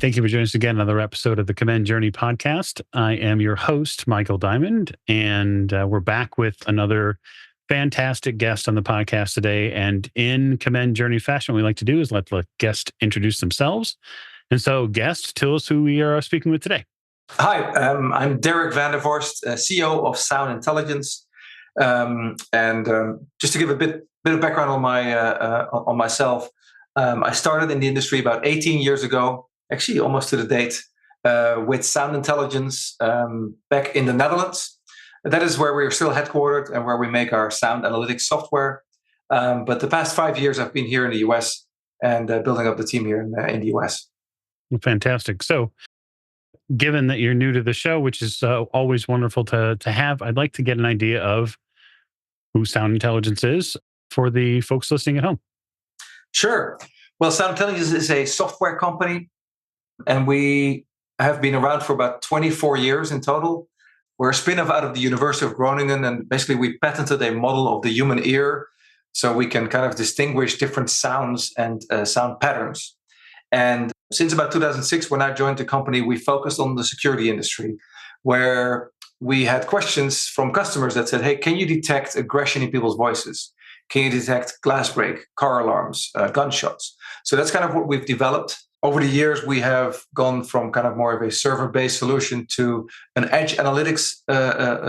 Thank you for joining us again, another episode of the Commend Journey podcast. I am your host, Michael Diamond, and we're back with another fantastic guest on the podcast today. And in Commend Journey fashion, what we like to do is let the guest introduce themselves. And so, guest, tell us who we are speaking with today. Hi, I'm Derek van der Vorst, CEO of Sound Intelligence. Just to give a bit of background on myself, I started in the industry about 18 years ago, actually almost to the date, with Sound Intelligence back in the Netherlands. That is where we are still headquartered and where we make our sound analytics software. But the past 5 years, I've been here in the US and building up the team here in the US. Fantastic. So, given that you're new to the show, which is always wonderful to have, I'd like to get an idea of who Sound Intelligence is for the folks listening at home. Sure. Well, Sound Intelligence is a software company, and we have been around for about 24 years in total. We're a spin-off out of the University of Groningen, and basically we patented a model of the human ear so we can kind of distinguish different sounds and sound patterns. And since about 2006, when I joined the company, we focused on the security industry, where we had questions from customers that said, hey, can you detect aggression in people's voices? Can you detect glass break, car alarms, gunshots? So that's kind of what we've developed. Over the years, we have gone from kind of more of a server-based solution to an edge analytics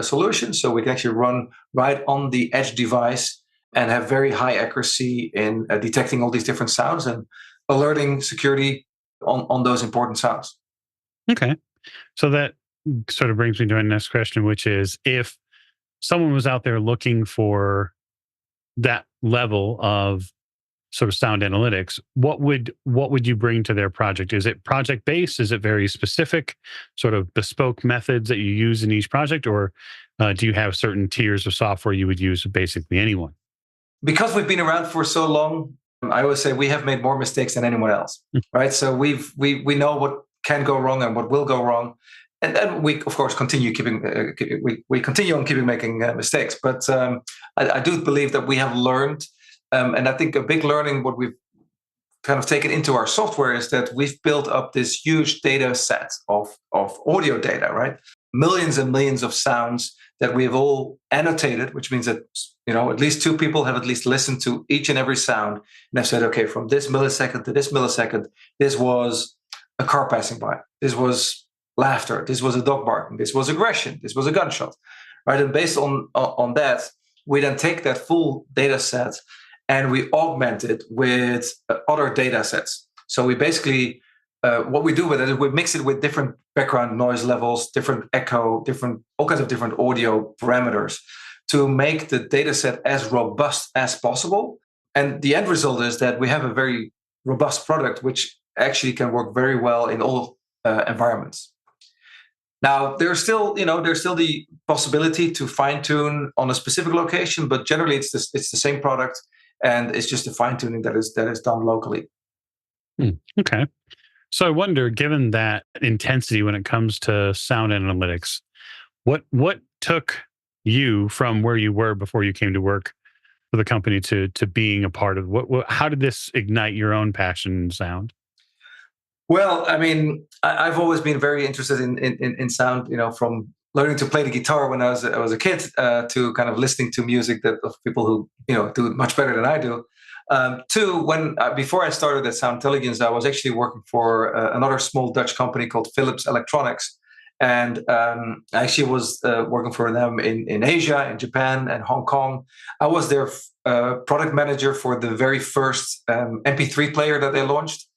solution. So we can actually run right on the edge device and have very high accuracy in detecting all these different sounds and alerting security on those important sounds. Okay. So that sort of brings me to my next question, which is if someone was out there looking for that level of sort of sound analytics, what would you bring to their project? Is it project based? Is it very specific, sort of bespoke methods that you use in each project, or do you have certain tiers of software you would use with basically anyone? Because we've been around for so long, I always say we have made more mistakes than anyone else, right? So we know what can go wrong and what will go wrong, and then we of course continue making mistakes. But I do believe that we have learned, and I think a big learning what we've kind of taken into our software is that we've built up this huge data set of audio data, right? Millions and millions of sounds that we have all annotated, which means that at least two people have at least listened to each and every sound and have said, okay, from this millisecond to this millisecond, this was a car passing by, this was laughter, this was a dog barking, this was aggression, this was a gunshot, right? And based on that, we then take that full data set and we augment it with other data sets. So we basically what we do with it is we mix it with different background noise levels, different echo, all kinds of different audio parameters to make the data set as robust as possible. And the end result is that we have a very robust product, which actually can work very well in all environments. Now, there's still the possibility to fine tune on a specific location, but generally it's the same product, and it's just the fine tuning that is done locally. Okay. So I wonder, given that intensity when it comes to sound analytics, what took you from where you were before you came to work for the company to being a part of how did this ignite your own passion in sound? Well, I mean, I've always been very interested in sound, from learning to play the guitar when I was a kid to kind of listening to music of people who, do it much better than I do. Before I started at Sound Intelligence, I was actually working for another small Dutch company called Philips Electronics. And I actually was working for them in Asia, in Japan, and Hong Kong. I was their product manager for the very first MP3 player that they launched.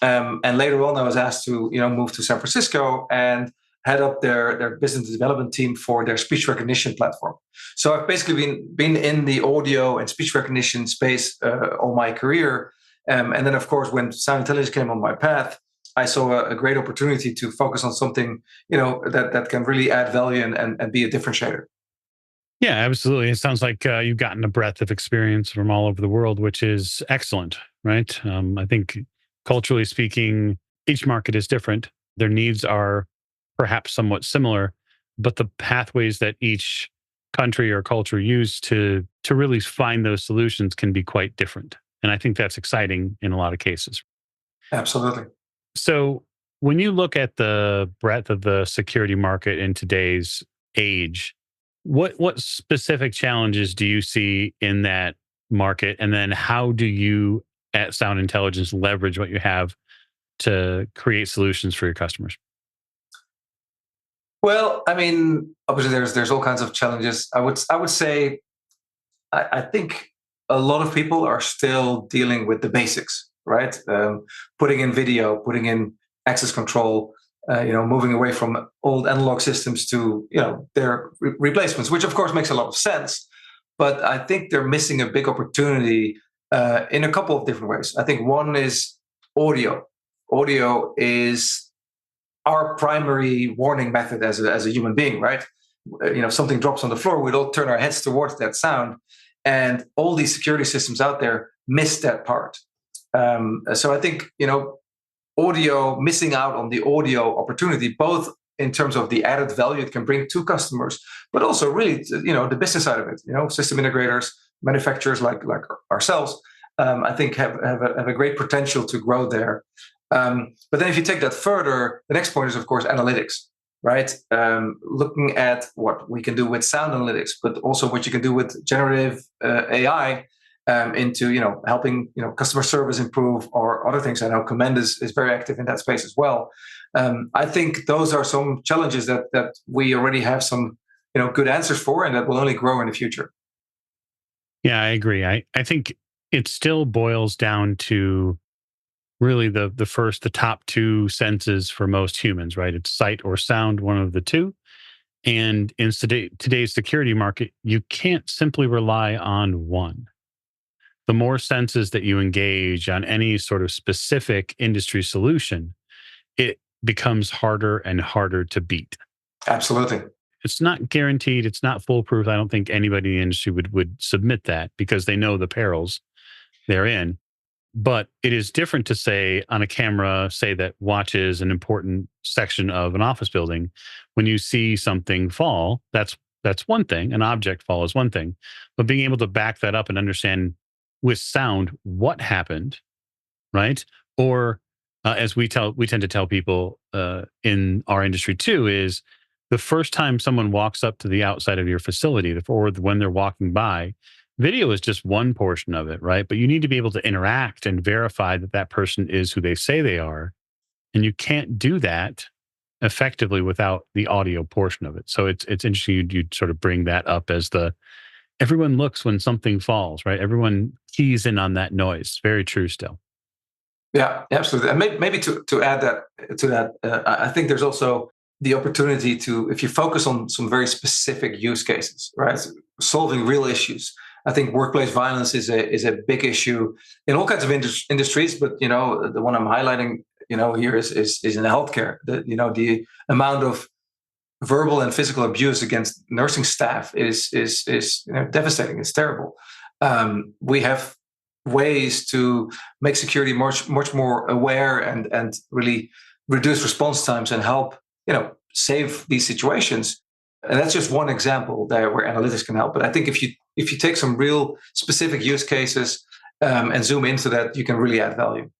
And later on, I was asked to move to San Francisco and head up their business development team for their speech recognition platform. So I've basically been in the audio and speech recognition space all my career. And then, of course, when Sound Intelligence came on my path, I saw a great opportunity to focus on something that can really add value and be a differentiator. Yeah, absolutely. It sounds like you've gotten a breadth of experience from all over the world, which is excellent, right? I think culturally speaking, each market is different. Their needs are perhaps somewhat similar, but the pathways that each country or culture use to really find those solutions can be quite different. And I think that's exciting in a lot of cases. Absolutely. So When you look at the breadth of the security market in today's age, what specific challenges do you see in that market? And then how do you at Sound Intelligence leverage what you have to create solutions for your customers? Well, I mean, obviously there's all kinds of challenges. I would say I think a lot of people are still dealing with the basics, right? Putting in video, putting in access control, moving away from old analog systems to their replacements, which of course makes a lot of sense. But I think they're missing a big opportunity in a couple of different ways. I think one is audio. Audio is our primary warning method as a human being, right? If something drops on the floor, we'd all turn our heads towards that sound, and all these security systems out there miss that part. So I think audio missing out on the audio opportunity, both in terms of the added value it can bring to customers, but also really the business side of it. System integrators, manufacturers like ourselves, I think have a great potential to grow there. But then if you take that further, the next point is, of course, analytics, right? Looking at what we can do with sound analytics, but also what you can do with generative AI into helping customer service improve or other things. I know Commend is very active in that space as well. I think those are some challenges that we already have some good answers for, and that will only grow in the future. Yeah, I agree. I think it still boils down to really the top two senses for most humans, right? It's sight or sound, one of the two. And in today's security market, you can't simply rely on one. The more senses that you engage on any sort of specific industry solution, it becomes harder and harder to beat. Absolutely. It's not guaranteed, it's not foolproof. I don't think anybody in the industry would submit that because they know the perils they're in. But it is different to say on a camera, say that watches an important section of an office building. When you see something fall, that's one thing. An object fall is one thing. But being able to back that up and understand with sound what happened, right? Or as we tend to tell people in our industry too, is the first time someone walks up to the outside of your facility, or when they're walking by, video is just one portion of it, right? But you need to be able to interact and verify that that person is who they say they are, and you can't do that effectively without the audio portion of it. So it's interesting you sort of bring that up as the everyone looks when something falls, right? Everyone keys in on that noise. Very true still. Yeah, absolutely. And maybe to add that to that, I think there's also the opportunity to, if you focus on some very specific use cases, right, solving real issues. I think workplace violence is a big issue in all kinds of industries, but the one I'm highlighting here is in healthcare. The amount of verbal and physical abuse against nursing staff is devastating. It's terrible. We have ways to make security much more aware and really reduce response times and help save these situations. And that's just one example there where analytics can help. But I think if you take some real specific use cases and zoom into that, you can really add value.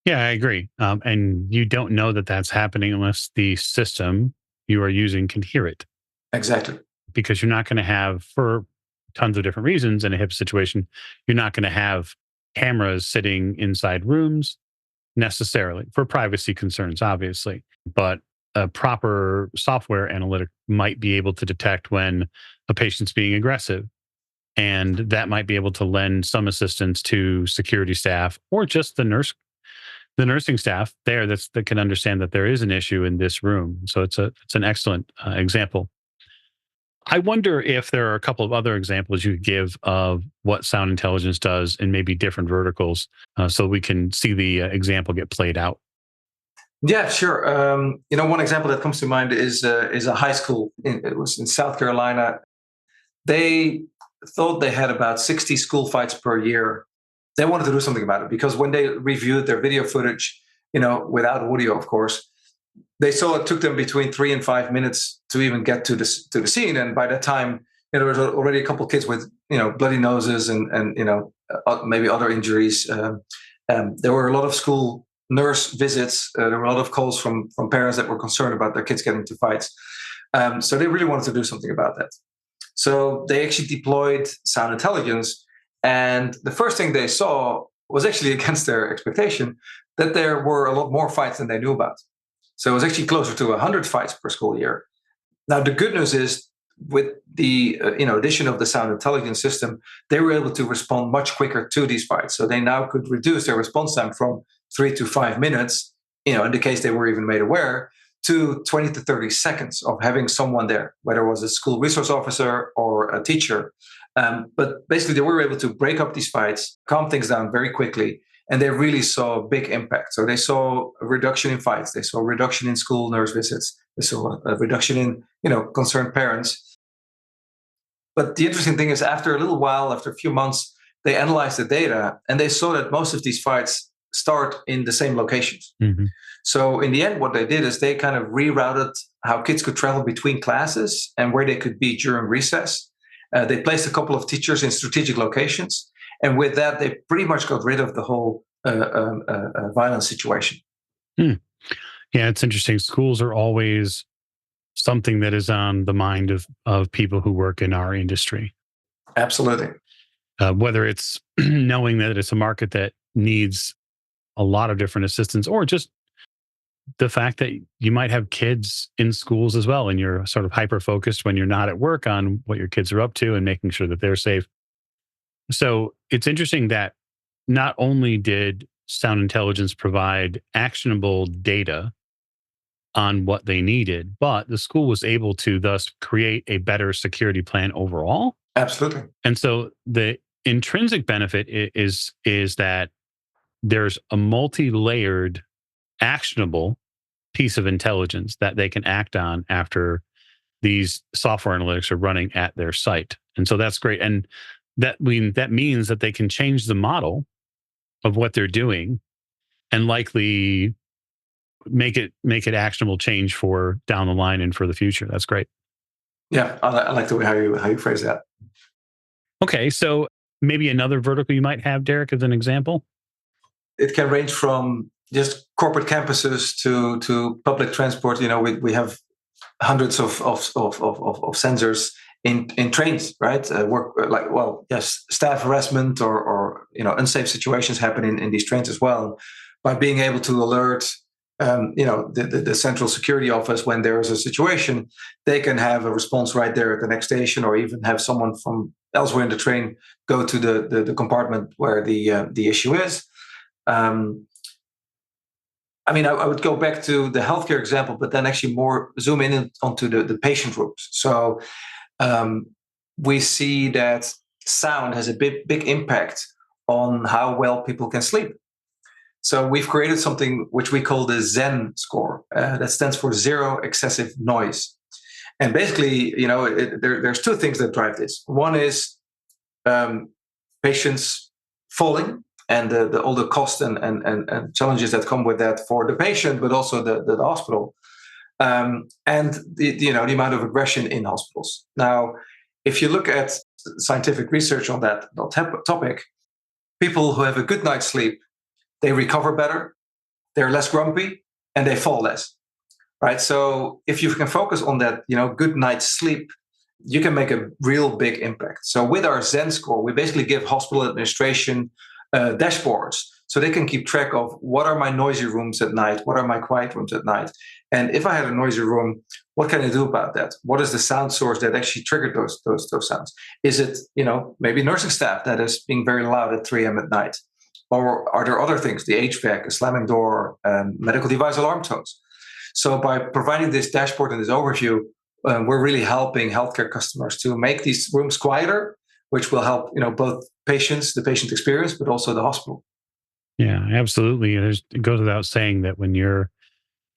Yeah, I agree. And you don't know that that's happening unless the system you are using can hear it, Exactly. because you're not going to have, for tons of different reasons in a HIP situation, you're not going to have cameras sitting inside rooms necessarily for privacy concerns, obviously. But a proper software analytic might be able to detect when a patient's being aggressive. And that might be able to lend some assistance to security staff or just the nursing staff there that can understand that there is an issue in this room. So it's an excellent example. I wonder if there are a couple of other examples you could give of what sound intelligence does in maybe different verticals, so we can see the example get played out. Yeah, sure. One example that comes to mind is a high school. It was in South Carolina. They thought they had about 60 school fights per year. They wanted to do something about it because when they reviewed their video footage, without audio, of course, they saw it took them between 3 and 5 minutes to even get to the scene. And by that time, there was already a couple of kids with bloody noses and maybe other injuries. There were a lot of school nurse visits. There were a lot of calls from parents that were concerned about their kids getting into fights. So they really wanted to do something about that. So they actually deployed sound intelligence. And the first thing they saw was actually against their expectation, that there were a lot more fights than they knew about. So it was actually closer to 100 fights per school year. Now, the good news is, with the addition of the sound intelligence system, they were able to respond much quicker to these fights. So they now could reduce their response time from 3 to 5 minutes, in the case they were even made aware, to 20 to 30 seconds of having someone there, whether it was a school resource officer or a teacher. But basically, they were able to break up these fights, calm things down very quickly, and they really saw a big impact. So they saw a reduction in fights, they saw a reduction in school nurse visits, they saw a reduction in concerned parents. But the interesting thing is, after a little while, after a few months, they analyzed the data and they saw that most of these fights start in the same locations. Mhm. So in the end, what they did is they kind of rerouted how kids could travel between classes and where they could be during recess. They placed a couple of teachers in strategic locations. And with that, they pretty much got rid of the whole violence situation. Hmm. Yeah, it's interesting. Schools are always something that is on the mind of people who work in our industry. Absolutely. Whether it's knowing that it's a market that needs a lot of different assistance, or just the fact that you might have kids in schools as well, and you're sort of hyper focused when you're not at work on what your kids are up to and making sure that they're safe. So it's interesting that not only did sound intelligence provide actionable data on what they needed, but the school was able to thus create a better security plan overall. Absolutely. And so the intrinsic benefit is that there's a multi-layered, actionable piece of intelligence that they can act on after these software analytics are running at their site. And so that's great. And that means that they can change the model of what they're doing and likely make it actionable change for down the line and for the future. That's great. Yeah, I like the way how you phrase that. Okay, so maybe another vertical you might have, Derek, as an example. It can range from just corporate campuses to public transport. We have hundreds of sensors in trains, right? Staff harassment or unsafe situations happen in these trains as well. By being able to alert, the central security office when there is a situation, they can have a response right there at the next station, or even have someone from elsewhere in the train go to the compartment where the issue is. I would go back to the healthcare example, but then actually more zoom in onto the patient rooms. So we see that sound has a big impact on how well people can sleep. So we've created something which we call the Zen score. That stands for zero excessive noise. And basically, there's two things that drive this. One is patients falling, and all the costs and challenges that come with that for the patient, but also the hospital, and the amount of aggression in hospitals. Now, if you look at scientific research on that topic, people who have a good night's sleep, they recover better, they're less grumpy, and they fall less. Right. So if you can focus on that, good night's sleep, you can make a real big impact. So with our Zen score, we basically give hospital administration dashboards, so they can keep track of what are my noisy rooms at night, what are my quiet rooms at night, and if I had a noisy room, what can I do about that? What is the sound source that actually triggered those sounds? Is it maybe nursing staff that is being very loud at 3 a.m. at night, or are there other things, the HVAC, a slamming door, medical device alarm tones? So by providing this dashboard and this overview, we're really helping healthcare customers to make these rooms quieter, which will help both patients, the patient experience, but also the hospital. Yeah, absolutely. It goes without saying that when you're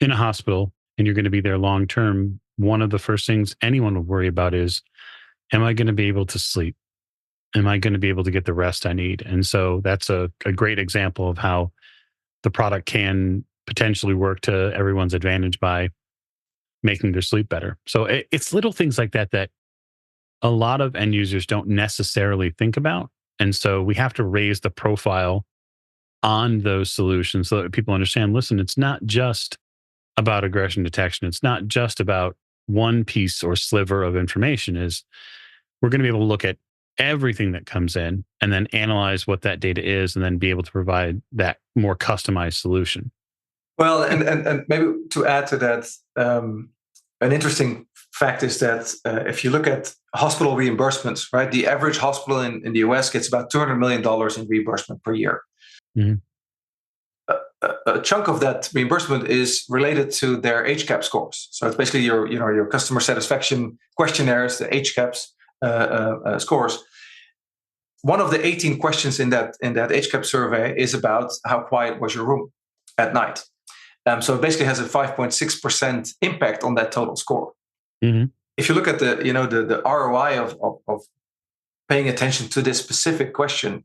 in a hospital and you're going to be there long term, one of the first things anyone will worry about is, am I going to be able to sleep? Am I going to be able to get the rest I need? And so that's a great example of how the product can potentially work to everyone's advantage by making their sleep better. So it's little things like that that a lot of end users don't necessarily think about. And so we have to raise the profile on those solutions so that people understand, listen, it's not just about aggression detection. It's not just about one piece or sliver of information. Is we're going to be able to look at everything that comes in and then analyze what that data is and then be able to provide that more customized solution. Well, and maybe to add to that, an interesting fact is that if you look at hospital reimbursements, right, the average hospital in the US gets about $200 million in reimbursement per year. Mhm. A chunk of that reimbursement is related to their HCAP scores. So it's basically your customer satisfaction questionnaires, the HCAPs scores. One of the 18 questions in that HCAP survey is about how quiet was your room at night. So it basically has a 5.6% impact on that total score. Mhm. If you look at the ROI of paying attention to this specific question,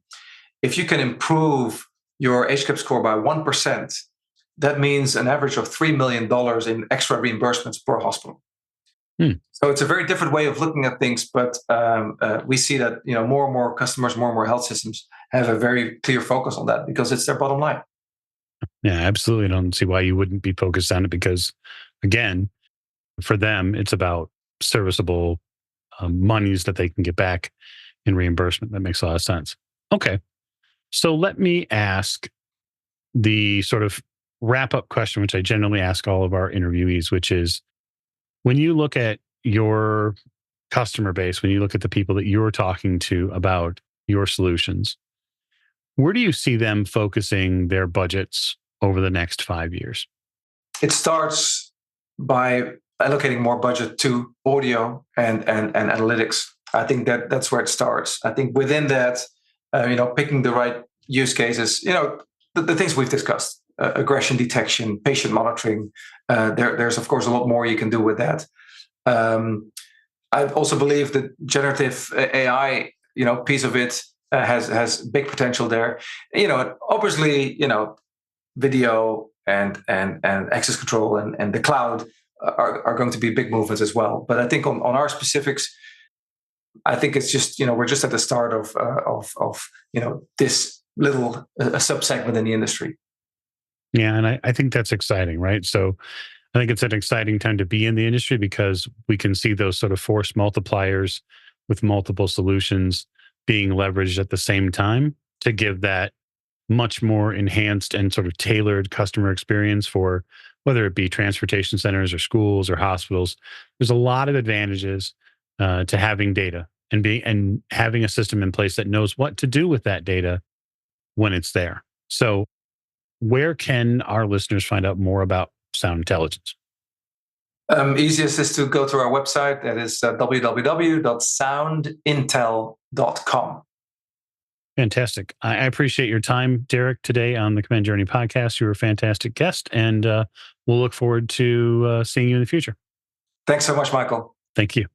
if you can improve your HCAP score by 1%, that means an average of $3 million in extra reimbursements per hospital. So it's a very different way of looking at things, but we see that more and more customers, more and more health systems have a very clear focus on that because it's their bottom line. Yeah, absolutely. I don't see why you wouldn't be focused on it because, again, for them, it's about serviceable monies that they can get back in reimbursement. That makes a lot of sense. Okay. So let me ask the sort of wrap up question, which I generally ask all of our interviewees, which is when you look at your customer base, when you look at the people that you're talking to about your solutions, where do you see them focusing their budgets over the next 5 years? It starts by allocating more budget to audio and analytics. I think that's where it starts. I think within that, picking the right use cases, the things we've discussed, aggression detection, patient monitoring. There's of course a lot more you can do with that. I also believe that generative AI, piece of it has big potential there. Obviously, video and access control and the cloud are going to be big movements as well. But I think on our specifics, I think it's just we're just at the start of this little sub segment in the industry. Yeah, and I think that's exciting, right? So I think it's an exciting time to be in the industry because we can see those sort of force multipliers with multiple solutions being leveraged at the same time to give that much more enhanced and sort of tailored customer experience for whether it be transportation centers or schools or hospitals. There's a lot of advantages to having data and having a system in place that knows what to do with that data when it's there. So, where can our listeners find out more about Sound Intelligence? Easiest is to go to our website. That is www.soundintel.com. Fantastic. I appreciate your time, Derek, today on the Command Journey podcast. You were a fantastic guest, and we'll look forward to seeing you in the future. Thanks so much, Michael. Thank you.